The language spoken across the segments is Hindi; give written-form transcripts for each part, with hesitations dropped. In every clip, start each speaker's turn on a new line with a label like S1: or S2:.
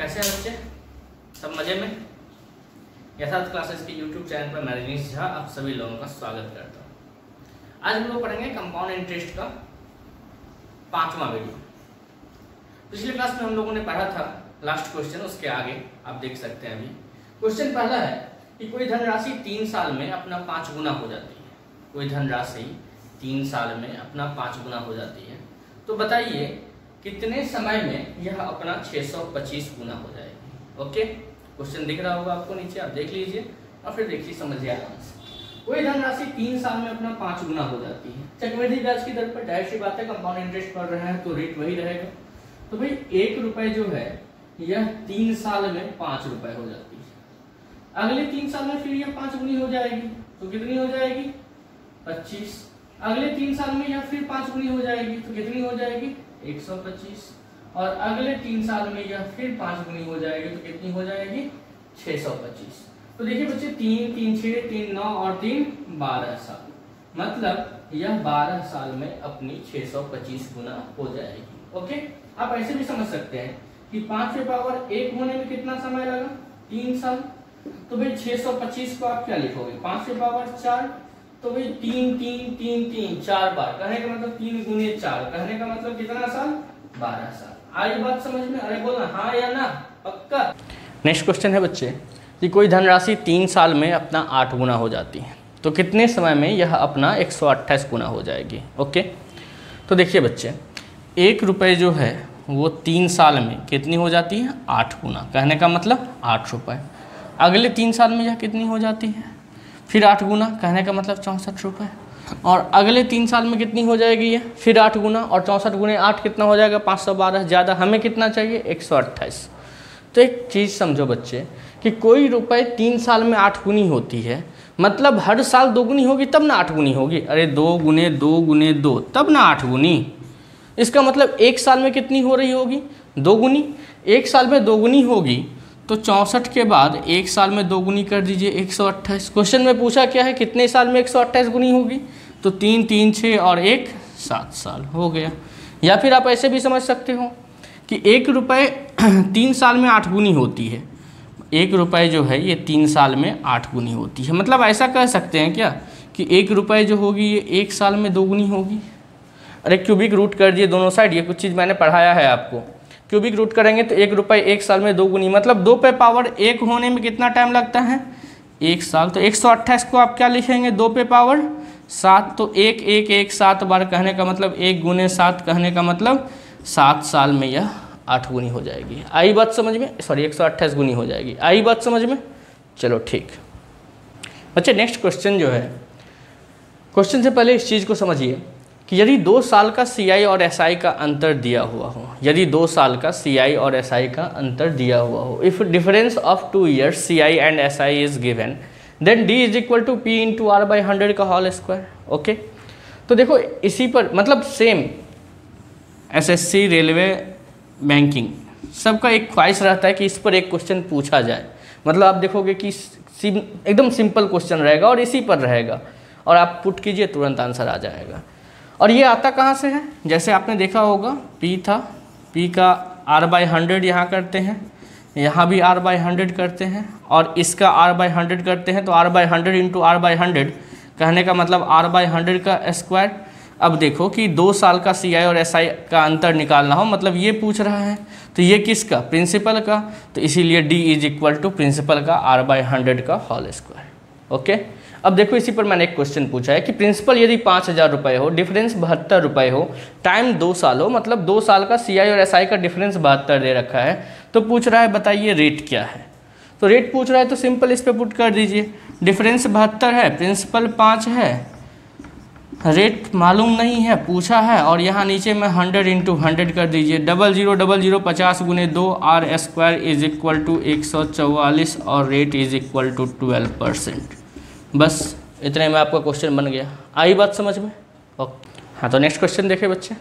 S1: कैसे हैं बच्चे? सब मजे में? यथार्थ क्लासेस के YouTube चैनल पर मैं रजनीश झा आप सभी लोगों का स्वागत करता हूँ। आज हम लोग पढ़ेंगे कंपाउंड इंटरेस्ट का 5वां वीडियो। पिछले क्लास में हम लोगों ने पढ़ा था लास्ट क्वेश्चन, उसके आगे आप देख सकते हैं। अभी क्वेश्चन पहला है कि कोई धनराशि 3 साल में अपना 5 गुना हो जाती है। कोई धनराशि 3 साल में अपना 5 गुना हो जाती है, तो बताइए कितने समय में यह अपना 625 गुना हो जाएगी। ओके, क्वेश्चन दिख रहा होगा आपको नीचे, आप देख लीजिए और फिर देखिए, समझिए आराम से। कोई धनराशि 3 साल में अपना 5 गुना हो जाती है चक्रवृद्धि ब्याज की दर पर। जाहिर सी बात है, कंपाउंड इंटरेस्ट पढ़ रहे हैं तो रेट वही रहेगा। तो भाई 1 रुपए जो है यह 3 साल में 5 रुपए हो जाती है। अगले 3 साल में फिर यह 5 गुनी हो जाएगी, तो कितनी हो जाएगी? 25। अगले 3 साल में यह फिर 5 गुनी हो जाएगी, तो कितनी हो जाएगी? 125। और अगले 3 साल में यह फिर 5 गुनी हो जाएगी, तो कितनी हो जाएगी? 625। तो देखिए बच्चे, 3 3 6 3 9 और 3 12 साल, मतलब यह 12 साल में अपनी 625 गुना हो जाएगी। ओके, आप ऐसे भी समझ सकते हैं कि 5 के पावर 1 होने में कितना समय लगा? 3 साल। तो भाई 625 को आप क्या लिखोगे? 5 के पावर 4, तो भाई 3 3 3 3 4 बार, कहने का मतलब 3 गुने 4, कहने का मतलब कितना साल? 12 साल। आई बात समझ में? अरे बोलना हाँ या ना, पक्का। नेक्स्ट क्वेश्चन है बच्चे कि कोई धनराशि 3 साल में अपना 8 गुना हो जाती है, तो कितने समय में यह अपना 128 गुना हो जाएगी। ओके, तो देखिए बच्चे, 1 रुपये जो है वो 3 साल में कितनी हो जाती है? 8 गुना, कहने का मतलब 8 रुपये। अगले 3 साल में यह कितनी हो जाती है? फिर 8 गुना, कहने का मतलब 64 रुपये। और अगले 3 साल में कितनी हो जाएगी ये? फिर 8 गुना, और 64 गुने 8 कितना हो जाएगा? 512। ज़्यादा हमें कितना चाहिए? 128। तो एक चीज़ समझो बच्चे कि कोई रुपए 3 साल में 8 गुनी होती है, मतलब हर साल 2 गुनी होगी तब ना 8 गुनी होगी। अरे 2 गुने 2 गुने 2 तब ना 8 गुनी। इसका मतलब 1 साल में कितनी हो रही होगी? 2 गुनी। 1 साल में 2 गुनी होगी तो 64 के बाद 1 साल में 2 गुनी कर दीजिए, 128। क्वेश्चन में पूछा क्या है? कितने साल में 128 गुनी होगी? तो 3 3 6 और 1 7 साल हो गया। या फिर आप ऐसे भी समझ सकते हो कि 1 रुपये 3 साल में 8 गुनी होती है। 1 रुपये जो है ये 3 साल में 8 गुनी होती है, मतलब ऐसा कह सकते हैं क्या कि 1 रुपये जो होगी ये 1 साल में 2 गुनी होगी। अरे क्यूबिक रूट कर दिए दोनों साइड, ये कुछ चीज़ मैंने पढ़ाया है आपको। क्यूबिक रूट करेंगे तो 1 रुपये 1 साल में 2 गुनी, मतलब 2 पे पावर 1 होने में कितना टाइम लगता है? 1 साल। तो 128 को आप क्या लिखेंगे? 2 पे पावर 7, तो 1 1 1 7 बार, कहने का मतलब 1 गुने 7, कहने का मतलब 7 साल में यह 8 गुनी हो जाएगी। आई बात समझ में? सॉरी, 128 गुनी हो जाएगी। आई बात समझ में? चलो ठीक बच्चे, नेक्स्ट क्वेश्चन जो है, क्वेश्चन से पहले इस चीज़ को समझिए कि यदि 2 साल का CI और SI का अंतर दिया हुआ हो, यदि 2 साल का CI और SI का अंतर दिया हुआ हो, if difference of 2 years CI and SI is given, then D is equal to P into R/100 का होल स्क्वायर। ओके, तो देखो इसी पर मतलब सेम SSC, रेलवे, बैंकिंग, सबका एक ख्वाहिश रहता है कि इस पर एक क्वेश्चन पूछा जाए। मतलब आप देखोगे कि एकदम सिंपल क्वेश्चन रहेगा और इसी पर रहेगा, और आप पुट कीजिए तुरंत आंसर आ जाएगा। और ये आता कहाँ से है? जैसे आपने देखा होगा P था, P का R/100 यहाँ करते हैं, यहाँ भी R/100 करते हैं, और इसका R/100 करते हैं, तो R/100 इंटू R/100, कहने का मतलब R/100 का स्क्वायर। अब देखो कि 2 साल का CI और SI का अंतर निकालना हो, मतलब ये पूछ रहा है, तो ये किसका? प्रिंसिपल का, तो इसीलिए D is equal to principal का R/100 का होल स्क्वायर। ओके, अब देखो इसी पर मैंने एक क्वेश्चन पूछा है कि प्रिंसिपल यदि 5000 रुपये हो, डिफरेंस 72 रुपये हो, टाइम 2 साल हो, मतलब 2 साल का CI और SI का डिफरेंस 72 दे रखा है, तो पूछ रहा है बताइए रेट क्या है। तो रेट पूछ रहा है तो सिंपल इस पर पुट कर दीजिए। डिफरेंस 72 है, प्रिंसिपल 5 है, रेट मालूम नहीं है, पूछा है, और यहाँ नीचे में 100 इंटू 100 कर दीजिए। 00 00 50 गुने 2 R square is equal to 144, और रेट इज इक्वल टू 12%। बस इतने में आपका क्वेश्चन बन गया। आई बात समझ में? ओके, हाँ, तो नेक्स्ट क्वेश्चन देखें बच्चे।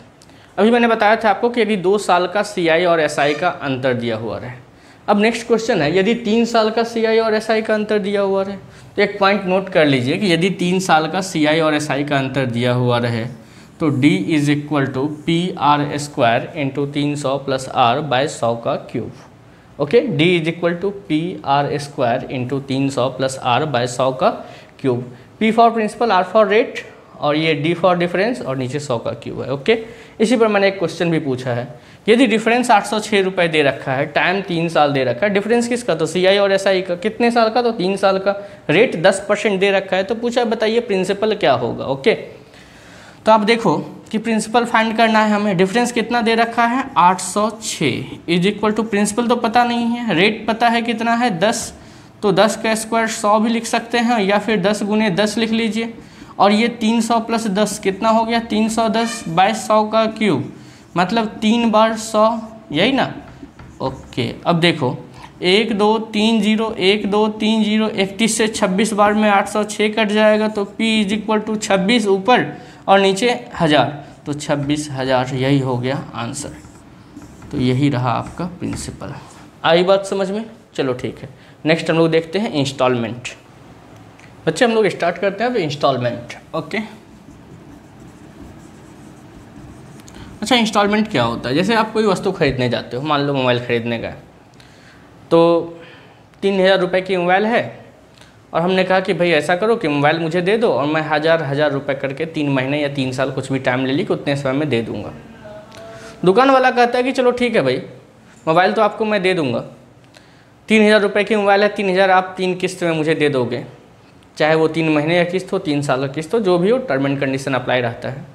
S1: अभी मैंने बताया था आपको कि यदि 2 साल का CI और SI का अंतर दिया हुआ रहे। अब नेक्स्ट क्वेश्चन है, यदि 3 साल का CI और SI का अंतर दिया हुआ रहे, तो एक पॉइंट नोट कर लीजिए कि यदि 3 साल का CI और SI का अंतर दिया हुआ रहे, तो D is equal to PR² into 300 plus R by 100 का cube. Okay, d is equal to P R square into 300 plus R by 100 का cube. p for principal, r for rate, और ये d फॉर डिफरेंस, और नीचे 100 का क्यूब है। ओके, इसी पर मैंने एक क्वेश्चन भी पूछा है, यदि डिफरेंस 806 रुपये दे रखा है, टाइम 3 साल दे रखा है, डिफरेंस किसका, तो CI और SI का, कितने साल का, तो 3 साल का, रेट 10% दे रखा है, तो पूछा बताइए प्रिंसिपल क्या होगा। ओके, तो आप देखो कि प्रिंसिपल फाइंड करना है हमें, डिफरेंस कितना दे रखा है 806 इज इक्वल टू, प्रिंसिपल तो पता नहीं है, रेट पता है कितना है 10, तो 10 का स्क्वायर 100 भी लिख सकते हैं, या फिर 10 गुने 10 लिख लीजिए, और ये 300 प्लस 10 कितना हो गया 310 बाय 100 का क्यूब, मतलब 3 बार 100, यही ना। ओके, अब देखो 1 2 3 0 1 2 3 0 31 से 26 बार में 806 कट जाएगा, तो P इज इक्वल टू 26 ऊपर और नीचे 1000, तो 26,000 यही हो गया आंसर। तो यही रहा आपका प्रिंसिपल। आई बात समझ में? चलो ठीक है, नेक्स्ट हम लोग देखते हैं इंस्टॉलमेंट। बच्चे हम लोग स्टार्ट करते हैं अब इंस्टॉलमेंट। ओके, अच्छा इंस्टॉलमेंट क्या होता है? जैसे आप कोई वस्तु खरीदने जाते हो, मान लो मोबाइल खरीदने गए, तो 3000 रुपये की मोबाइल है, और हमने कहा कि भाई ऐसा करो कि मोबाइल मुझे दे दो और मैं 1000 रुपये करके 3 महीने या 3 साल कुछ भी टाइम ले ली कि उतने समय में दे दूँगा। दुकान वाला कहता है कि चलो ठीक है भाई, मोबाइल तो आपको मैं दे दूँगा, 3000 रुपये की मोबाइल है, 3000 आप 3 किस्त में मुझे दे दोगे, चाहे वो 3 महीने या किस्त हो, 3 साल का किस्त हो, जो भी हो, टर्म एंड कंडीशन अप्लाई रहता है।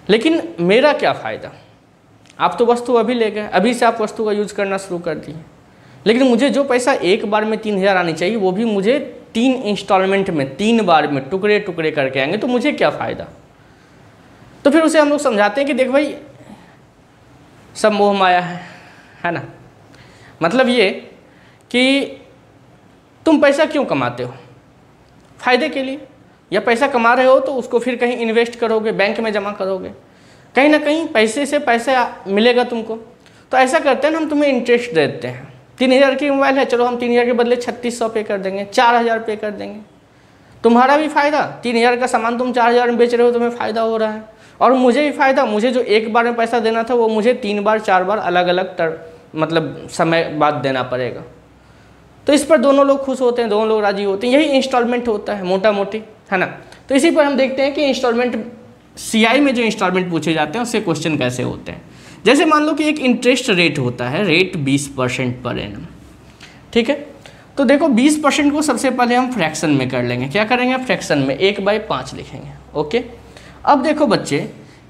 S1: लेकिन मेरा क्या फ़ायदा, आप तो वस्तु अभी ले गए, अभी से आप वस्तु का यूज़ करना शुरू कर दिए, लेकिन मुझे जो पैसा एक बार में 3000 आनी चाहिए, वो भी मुझे 3 इंस्टॉलमेंट में, 3 बार में टुकड़े टुकड़े करके आएंगे, तो मुझे क्या फ़ायदा। तो फिर उसे हम लोग समझाते हैं कि देख भाई, सब मोह माया है ना। मतलब ये कि तुम पैसा क्यों कमाते हो, फ़ायदे के लिए, या पैसा कमा रहे हो तो उसको फिर कहीं इन्वेस्ट करोगे, बैंक में जमा करोगे, कहीं ना कहीं पैसे से पैसा मिलेगा तुमको। तो ऐसा करते हैं ना, हम तुम्हें इंटरेस्ट देते हैं, 3000 की मोबाइल है, चलो हम 3000 के बदले 3600 पे कर देंगे, 4000 पे कर देंगे, तुम्हारा भी फ़ायदा, 3000 का सामान तुम 4000 में बेच रहे हो, तुम्हें फ़ायदा हो रहा है, और मुझे भी फ़ायदा, मुझे जो एक बार में पैसा देना था वो मुझे 3 बार 4 बार अलग अलग मतलब समय बाद देना पड़ेगा। तो इस पर दोनों लोग खुश होते हैं, दोनों लोग राजी होते हैं, यही इंस्टॉलमेंट होता है मोटा मोटी, है ना। तो इसी पर हम देखते हैं कि इंस्टॉलमेंट, CI में जो इंस्टॉलमेंट पूछे जाते हैं उससे क्वेश्चन कैसे होते हैं। जैसे मान लो कि एक इंटरेस्ट रेट होता है, रेट 20% पर एनम, ठीक है। तो देखो 20% को सबसे पहले हम फ्रैक्शन में कर लेंगे। क्या करेंगे? फ्रैक्शन में 1/5 लिखेंगे। ओके, अब देखो बच्चे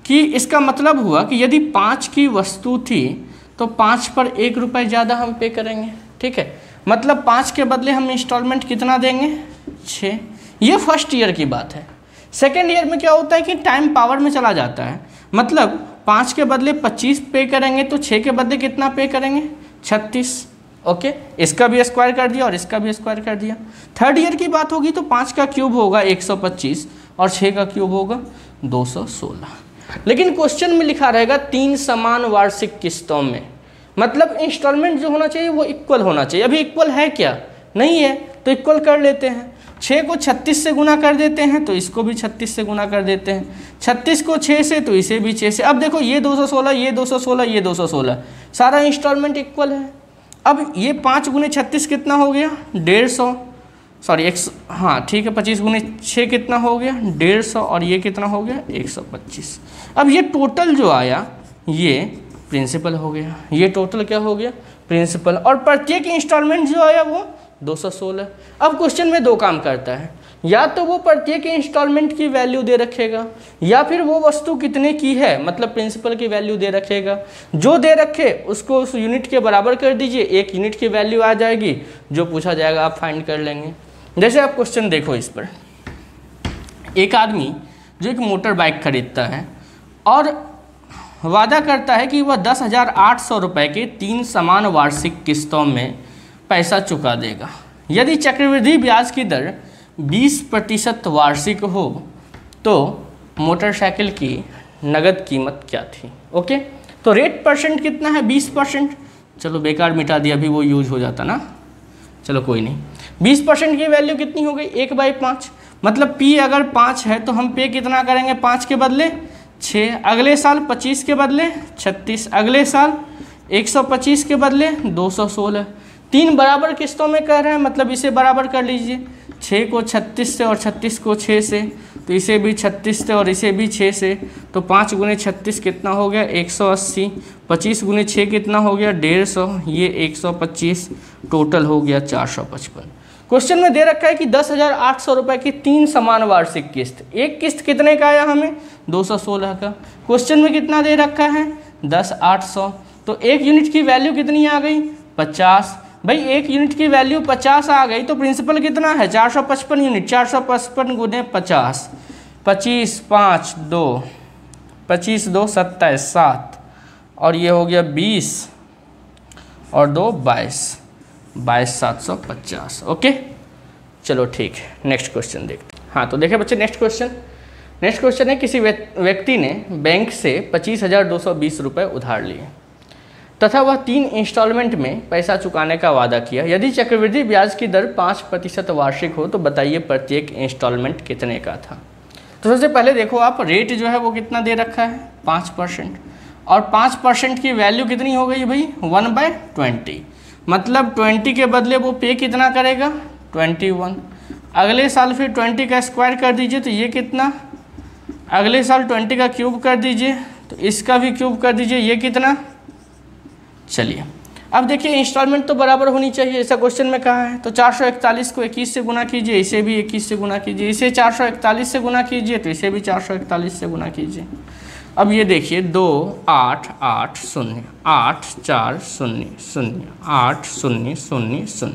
S1: कि इसका मतलब हुआ कि यदि 5 की वस्तु थी तो 5 पर 1 रुपये ज़्यादा हम पे करेंगे, ठीक है। मतलब 5 के बदले हम इंस्टॉलमेंट कितना देंगे? 6। ये फर्स्ट ईयर की बात है। सेकेंड ईयर में क्या होता है कि टाइम पावर में चला जाता है, मतलब 5 के बदले 25 पे करेंगे तो 6 के बदले कितना पे करेंगे? 36। ओके, इसका भी स्क्वायर कर दिया और इसका भी स्क्वायर कर दिया। थर्ड ईयर की बात होगी तो 5 का क्यूब होगा 125 और 6 का क्यूब होगा 216। लेकिन क्वेश्चन में लिखा रहेगा 3 समान वार्षिक किस्तों में, मतलब इंस्टॉलमेंट जो होना चाहिए वो इक्वल होना चाहिए। अभी इक्वल है क्या? नहीं है, तो इक्वल कर लेते हैं। 6 को 36 से गुना कर देते हैं तो इसको भी 36 से गुना कर देते हैं, 36 को 6 से तो इसे भी 6 से। अब देखो ये 216, ये 216, ये 216, सारा इंस्टॉलमेंट इक्वल है। अब ये 5 गुने 36 कितना हो गया? 150, सॉरी 100, हाँ ठीक है, 25 गुने 6 कितना हो गया? 150, और ये कितना हो गया? 125। अब ये टोटल जो आया ये प्रिंसिपल हो गया, ये टोटल क्या हो गया? प्रिंसिपल। और प्रत्येक इंस्टॉलमेंट जो आया वो 216। अब क्वेश्चन में 2 काम करता है, या तो वो प्रत्येक इंस्टॉलमेंट की वैल्यू दे रखेगा, या फिर वो वस्तु कितने की है मतलब प्रिंसिपल की वैल्यू दे रखेगा। जो दे रखे उसको उस यूनिट के बराबर कर दीजिए, 1 यूनिट की वैल्यू आ जाएगी, जो पूछा जाएगा आप फाइंड कर लेंगे। जैसे आप क्वेश्चन देखो, इस पर एक आदमी जो एक मोटर बाइक खरीदता है और वादा करता है कि वह 10,800 रुपये के 3 समान वार्षिक किस्तों में पैसा चुका देगा यदि चक्रवृद्धि ब्याज की दर 20% वार्षिक हो तो मोटरसाइकिल की नगद कीमत क्या थी? ओके, तो रेट परसेंट कितना है? 20%। चलो बेकार मिटा दिया, अभी वो यूज हो जाता ना, चलो कोई नहीं। 20% की वैल्यू कितनी हो गई? 1/5। मतलब P अगर 5 है तो हम पे कितना करेंगे? 5 के बदले 6, अगले साल 25 के बदले 36, अगले साल 125 के बदले 216। 3 बराबर किस्तों में कह रहा है, मतलब इसे बराबर कर लीजिए। 6 को 36 से और 36 को 6 से, तो इसे भी 36 से और इसे भी 6 से, तो 5 गुने 36 कितना हो गया 180। 25 गुने 6 कितना हो गया 150, ये 125, टोटल हो गया 455। क्वेश्चन में दे रखा है कि 10,800 रुपये की 3 समान वार्षिक किस्त। एक किस्त कितने का आया हमें 216 का। क्वेश्चन में कितना दे रखा है 10,800, तो एक यूनिट की वैल्यू कितनी आ गई 50। भाई एक यूनिट की वैल्यू 50 आ गई तो प्रिंसिपल कितना है 455 यूनिट। 455 गुने 50, 25 5 2, 25 2 27 7, और ये हो गया 20 और 2 22, 22,750। ओके चलो ठीक है, नेक्स्ट क्वेश्चन देखते हैं। हाँ तो देखिए बच्चे नेक्स्ट क्वेश्चन है, किसी व्यक्ति ने बैंक से 25,220 रुपये उधार लिए तथा वह 3 इंस्टॉलमेंट में पैसा चुकाने का वादा किया। यदि चक्रवृद्धि ब्याज की दर 5% वार्षिक हो तो बताइए प्रत्येक इंस्टॉलमेंट कितने का था। तो सबसे पहले देखो आप, रेट जो है वो कितना दे रखा है 5%, और 5% की वैल्यू कितनी हो गई भाई 1/20, मतलब 20 के बदले वो पे कितना करेगा 21। अगले साल फिर 20 का स्क्वायर कर दीजिए तो ये कितना, अगले साल 20 का क्यूब कर दीजिए तो इसका भी क्यूब कर दीजिए, ये कितना। चलिए अब देखिए इंस्टॉलमेंट तो बराबर होनी चाहिए, ऐसा क्वेश्चन में कहा है। तो 441 को 21 से गुना कीजिए, इसे भी 21 से गुना कीजिए, इसे 441 से गुना कीजिए तो इसे भी 441 से गुना कीजिए। अब ये देखिए 2 8 8 0 8 4 0 0 8 0 0 0,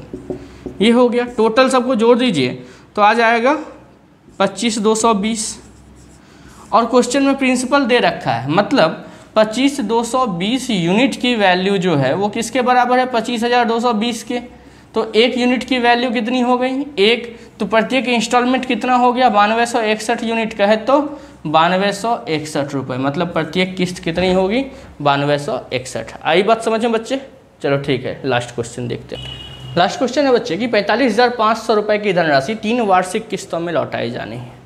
S1: ये हो गया। टोटल सबको जोड़ दीजिए तो आ जाएगा 25,220, और क्वेश्चन में प्रिंसिपल दे रखा है, मतलब 25,220 यूनिट की वैल्यू जो है वो किसके बराबर है 25,220 के। तो एक यूनिट की वैल्यू कितनी हो गई 1, तो प्रत्येक इंस्टॉलमेंट कितना हो गया 9261 यूनिट का है तो 9261 रुपये, मतलब प्रत्येक किस्त कितनी होगी 9261। आई बात समझ में बच्चे। चलो ठीक है, लास्ट क्वेश्चन देखते हैं। लास्ट क्वेश्चन है बच्चे कि 45,500 रुपये की धनराशि 3 वार्षिक किस्तों में लौटाई जानी है।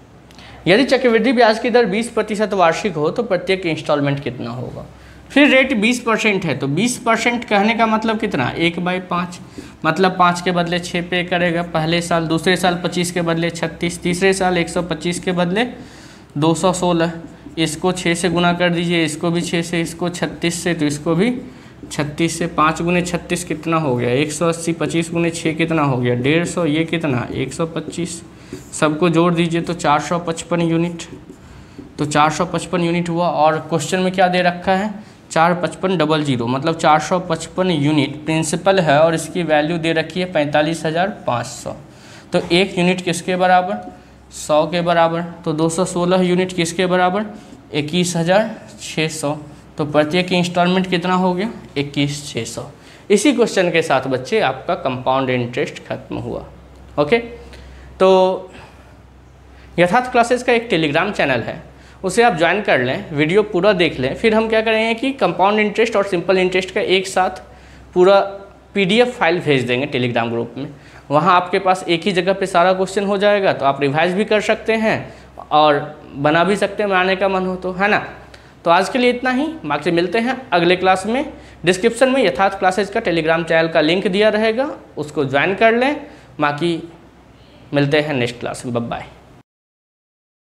S1: यदि चक्रवृद्धि ब्याज की दर 20% वार्षिक हो तो प्रत्येक इंस्टॉलमेंट कितना होगा। फिर रेट 20% है तो 20% कहने का मतलब कितना 1/5, मतलब 5 के बदले 6 पे करेगा पहले साल, दूसरे साल 25 के बदले 36, तीसरे साल 125 के बदले 216। इसको 6 से गुना कर दीजिए, इसको भी 6 से, इसको 36 से, तो इसको भी 36 से। 5 गुने 36 कितना हो गया 180, 25 गुने 6 कितना हो गया 150, ये कितना 125, सबको जोड़ दीजिए तो 455 यूनिट। तो 455 यूनिट हुआ, और क्वेश्चन में क्या दे रखा है 45500, मतलब 455 यूनिट प्रिंसिपल है और इसकी वैल्यू दे रखी है 45,500। तो एक यूनिट किसके बराबर 100 के बराबर, तो 216 यूनिट किसके बराबर 21,600। तो प्रत्येक इंस्टॉलमेंट कितना हो गया 21,600। इसी क्वेश्चन के साथ बच्चे आपका कंपाउंड इंटरेस्ट खत्म हुआ। ओके, तो यथार्थ क्लासेस का एक टेलीग्राम चैनल है, उसे आप ज्वाइन कर लें, वीडियो पूरा देख लें। फिर हम क्या करेंगे कि कंपाउंड इंटरेस्ट और सिंपल इंटरेस्ट का एक साथ पूरा PDF फाइल भेज देंगे टेलीग्राम ग्रुप में। वहाँ आपके पास एक ही जगह पे सारा क्वेश्चन हो जाएगा, तो आप रिवाइज भी कर सकते हैं और बना भी सकते हैं, बनाने का मन हो तो, है ना। तो आज के लिए इतना ही, बाकी मिलते हैं अगले क्लास में। डिस्क्रिप्शन में यथार्थ क्लासेस का टेलीग्राम चैनल का लिंक दिया रहेगा, उसको ज्वाइन कर लें। बाकी मिलते हैं नेक्स्ट क्लास में, बाय बाय।